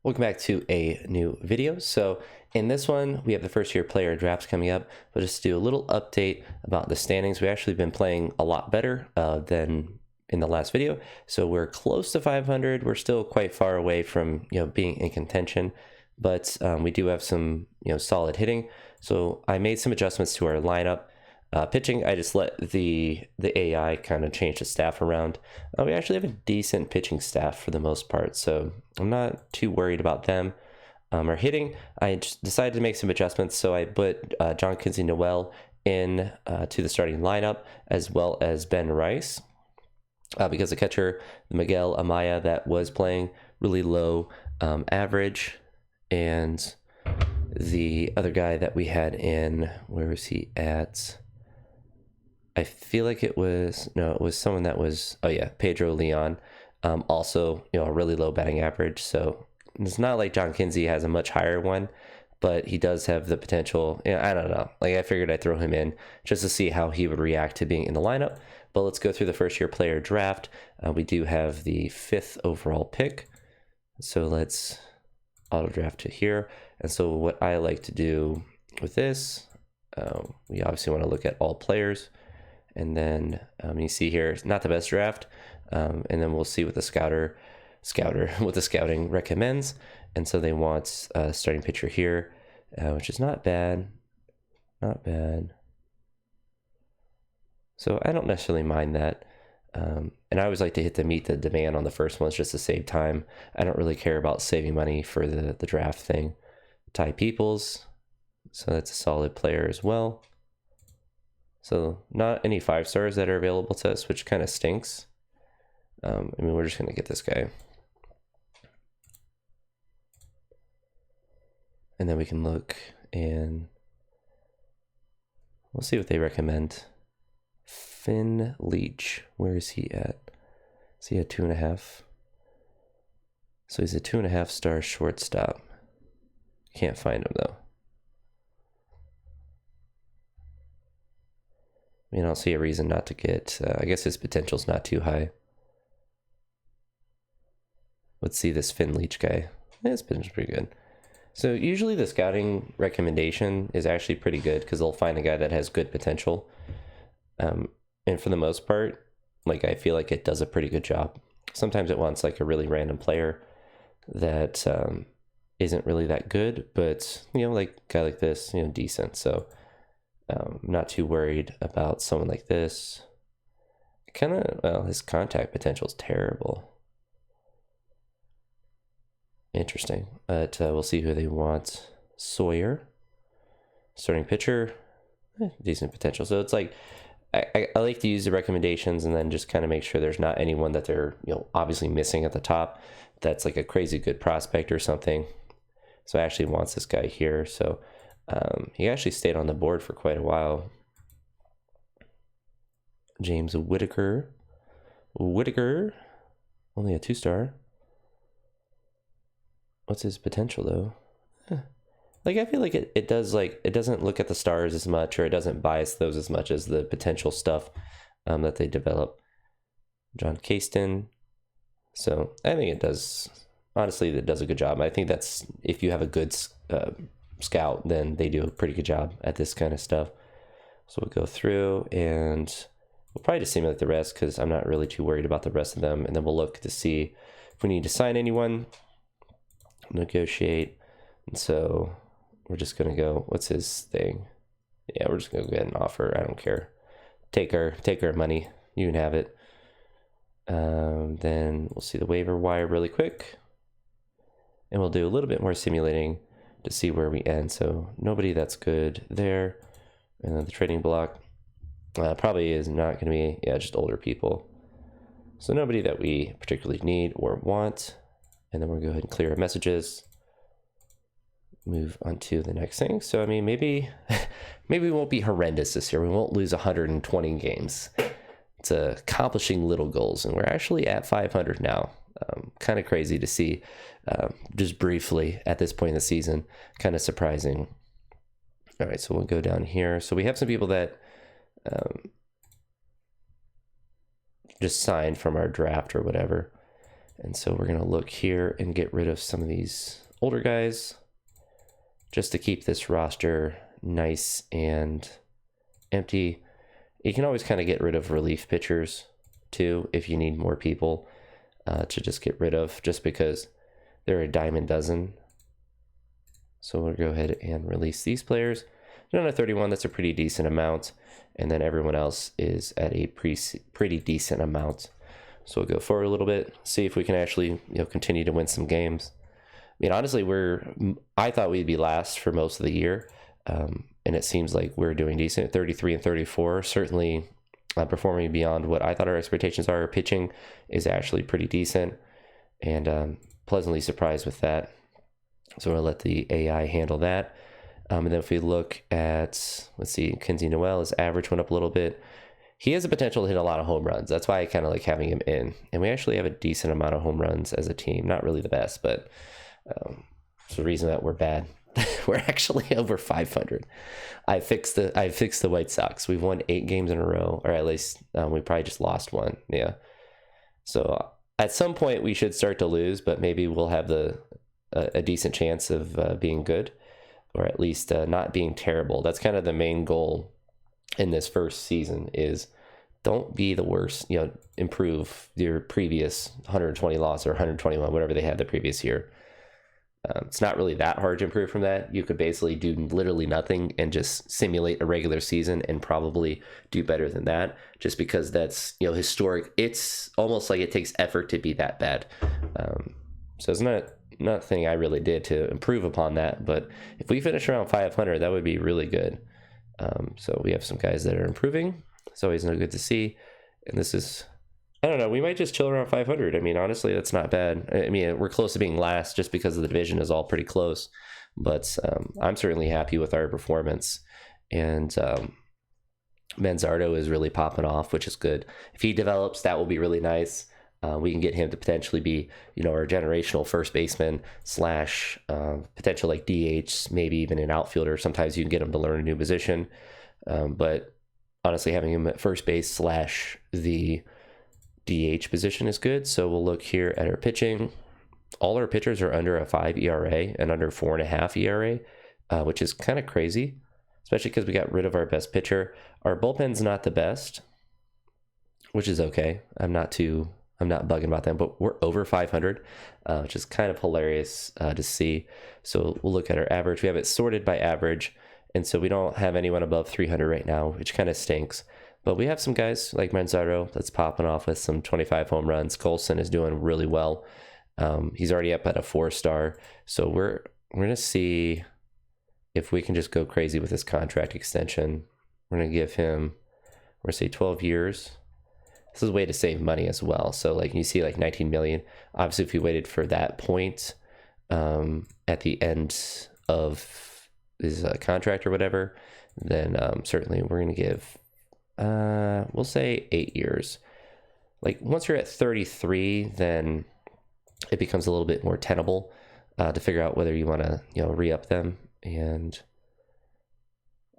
Welcome back to a new video. So in this one, we have the first year player drafts coming up. We'll just do a little update about the standings. We've actually been playing a lot better than in the last video. So we're close to 500. We're still quite far away from being in contention, but we do have some solid hitting. So I made some adjustments to our lineup. Pitching, I just let the AI kind of change the staff around. We actually have a decent pitching staff for the most part, so I'm not too worried about them. Our hitting, I just decided to make some adjustments, so I put John Kinsey Noel in to the starting lineup, as well as Ben Rice, because the catcher, Miguel Amaya, that was playing really low average, and the other guy that we had in, where was he at? I feel like it was someone that was, Pedro Leon, also, a really low batting average. So it's not like John Kinsey has a much higher one, but he does have the potential. I don't know. Like, I figured I'd throw him in just to see how he would react to being in the lineup. But let's go through the first year player draft. We do have the 5th overall pick. So let's auto draft to here. And so what I like to do with this, we obviously want to look at all players. And then you see here, it's not the best draft. And then we'll see what the what the scouting recommends. And so they want a starting pitcher here, which is not bad. Not bad. So I don't necessarily mind that. And I always like to hit the meet the demand on the first ones just to save time. I don't really care about saving money for the draft thing. Ty Peoples. So that's a solid player as well. So not any 5 stars that are available to us, which kind of stinks. We're just going to get this guy. And then we can look and we'll see what they recommend. Finn Leach, where is he at? Is he at 2.5? So he's a 2.5 star shortstop. Can't find him though. I don't see a reason not to get, I guess his potential's not too high. Let's see this Finn Leach guy. His potential's pretty good. So usually the scouting recommendation is actually pretty good because they'll find a guy that has good potential. And for the most part, like, I feel like it does a pretty good job. Sometimes it wants like a really random player that isn't really that good, but like a guy like this, decent. So not too worried about someone like this. His contact potential is terrible. Interesting, but we'll see who they want. Sawyer, starting pitcher, decent potential. So it's like, I like to use the recommendations and then just kind of make sure there's not anyone that they're obviously missing at the top that's like a crazy good prospect or something. So I actually wants this guy here. So he actually stayed on the board for quite a while. James Whitaker, only a 2-star. What's his potential though? Like, I feel like it doesn't look at the stars as much, or it doesn't bias those as much as the potential stuff that they develop. John Caston. So I think it does, honestly, it does a good job. I think that's, if you have a good scout, then they do a pretty good job at this kind of stuff. So we'll go through and we'll probably just simulate the rest because I'm not really too worried about the rest of them. And then we'll look to see if we need to sign anyone, negotiate. And so we're just going to go, what's his thing? Yeah, we're just going to go ahead and offer. I don't care. Take our money. You can have it. Then we'll see the waiver wire really quick. And we'll do a little bit more simulating to see where we end. So nobody that's good there. And then the trading block probably is not going to be, just older people. So nobody that we particularly need or want. And then we'll go ahead and clear our messages. Move on to the next thing. So, maybe we won't be horrendous this year. We won't lose 120 games. It's accomplishing little goals. And we're actually at 500 now. Kind of crazy to see, just briefly at this point in the season. Kind of surprising. All right, so we'll go down here. So we have some people that just signed from our draft or whatever. And so we're going to look here and get rid of some of these older guys just to keep this roster nice and empty. You can always kind of get rid of relief pitchers too if you need more people to just get rid of, just because they're a dime a dozen. So we'll go ahead and release these players. Down to 31, that's a pretty decent amount. And then everyone else is at a pretty decent amount. So we'll go forward a little bit, see if we can actually continue to win some games. I mean, honestly, I thought we'd be last for most of the year. And it seems like we're doing decent. 33 and 34, certainly performing beyond what I thought our expectations are. Our pitching is actually pretty decent, and pleasantly surprised with that. So we'll let the AI handle that. And then if we look at, let's see, Kinsey Noel, his average went up a little bit. He has the potential to hit a lot of home runs. That's why I kind of like having him in. And we actually have a decent amount of home runs as a team. Not really the best, but it's the reason that we're bad. We're actually over 500. I fixed the White Sox. We've won 8 games in a row, or at least we probably just lost one. Yeah. So at some point we should start to lose, but maybe we'll have a decent chance of being good, or at least not being terrible. That's kind of the main goal in this first season, is don't be the worst, improve your previous 120 loss or 121, whatever they had the previous year. It's not really that hard to improve from that. You could basically do literally nothing and just simulate a regular season and probably do better than that, just because that's, historic. It's almost like it takes effort to be that bad. So it's not nothing I really did to improve upon that, but if we finish around 500, that would be really good. So we have some guys that are improving. It's always good to see. And this is, I don't know, we might just chill around 500. I mean, honestly, that's not bad. I mean, we're close to being last just because the division is all pretty close. But I'm certainly happy with our performance. And Manzardo is really popping off, which is good. If he develops, that will be really nice. We can get him to potentially be, our generational first baseman slash potential like DH, maybe even an outfielder. Sometimes you can get him to learn a new position. But honestly, having him at first base slash the DH position is good. So we'll look here at our pitching. All our pitchers are under a 5 ERA and under 4.5 ERA, which is kind of crazy, especially because we got rid of our best pitcher. Our bullpen's not the best, which is okay. I'm not bugging about them, but we're over 500, which is kind of hilarious to see. So we'll look at our average. We have it sorted by average, and so we don't have anyone above 300 right now, which kind of stinks. But we have some guys like Manzardo that's popping off with some 25 home runs. Colson is doing really well. He's already up at a 4-star. So we're going to see if we can just go crazy with this contract extension. We're going to give him, we're going to say 12 years. This is a way to save money as well. So like you see like 19 million. Obviously, if we waited for that point at the end of his contract or whatever, then certainly we're going to give, we'll say 8 years. Like once you're at 33, then it becomes a little bit more tenable to figure out whether you want to, re-up them. And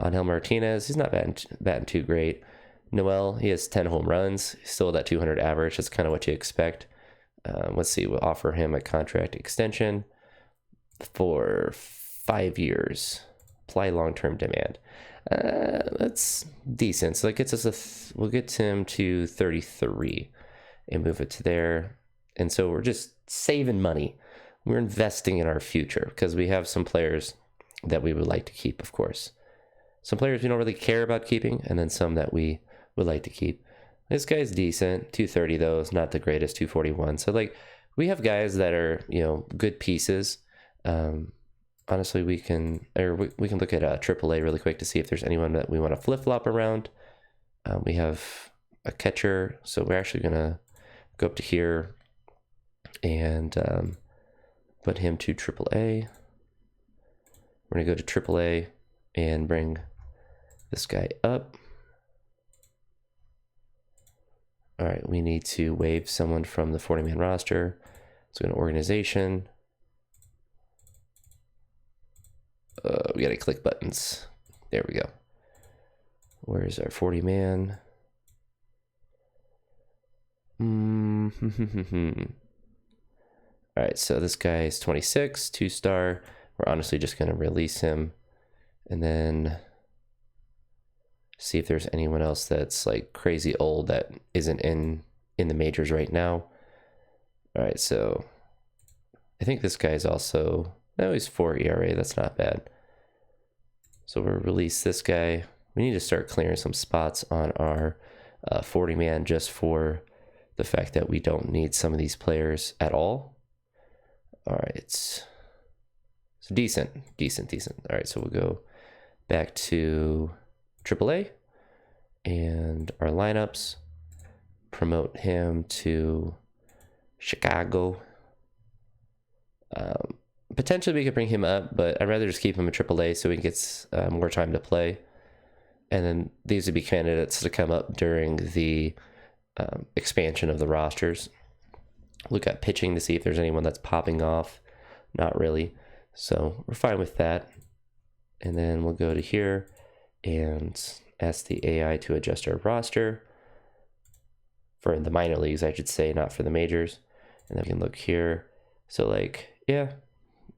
Angel Martinez, he's not batting too great. Noel, he has 10 home runs, still at that 200 average. That's kind of what you expect. Let's see, we'll offer him a contract extension for 5 years. Apply long-term demand. That's decent. So that gets us we'll get him to 33 and move it to there. And so we're just saving money. We're investing in our future because we have some players that we would like to keep, of course. Some players we don't really care about keeping, and then some that we would like to keep. This guy's decent. 230 though is not the greatest. 241. So like we have guys that are good pieces. Honestly, we can look at AAA really quick to see if there's anyone that we want to flip flop around. We have a catcher, so we're actually gonna go up to here and put him to AAA. We're gonna go to AAA and bring this guy up. All right, we need to waive someone from the 40-man roster. So go to organization. We gotta click buttons. There we go. Where's our 40-man? All right, so this guy is 26, 2-star. We're honestly just going to release him and then see if there's anyone else that's like crazy old that isn't in the majors right now. All right, so I think this guy's also, no, he's 4 ERA. That's not bad. So we'll release this guy. We need to start clearing some spots on our 40-man just for the fact that we don't need some of these players at all. All right, so decent. All right, so we'll go back to AAA and our lineups. Promote him to Chicago. Potentially we could bring him up, but I'd rather just keep him in AAA so he gets more time to play. And then these would be candidates to come up during the expansion of the rosters. Look at pitching to see if there's anyone that's popping off. Not really. So we're fine with that. And then we'll go to here and ask the AI to adjust our roster for the minor leagues, I should say, not for the majors. And then we can look here. So like, yeah,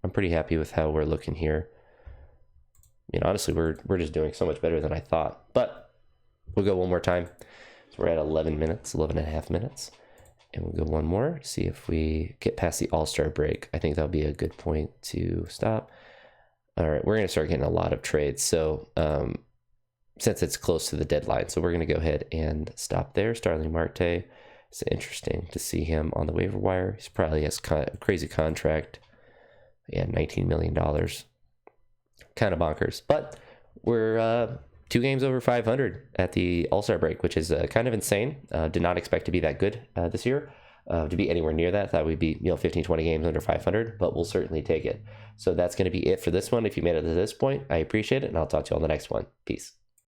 I'm pretty happy with how we're looking here. I mean, honestly, we're just doing so much better than I thought. But we'll go one more time. So we're at 11 minutes, 11 and a half minutes. And we'll go one more, see if we get past the All-Star break. I think that'll be a good point to stop. All right, we're going to start getting a lot of trades. So since it's close to the deadline, so we're going to go ahead and stop there. Starling Marte, it's interesting to see him on the waiver wire. He's probably has a crazy contract. Yeah, $19 million. Kind of bonkers. But we're 2 games over 500 at the All-Star break, which is kind of insane. Did not expect to be that good this year. To be anywhere near that, thought we'd be 15, 20 games under 500, but we'll certainly take it. So that's going to be it for this one. If you made it to this point, I appreciate it, and I'll talk to you on the next one. Peace.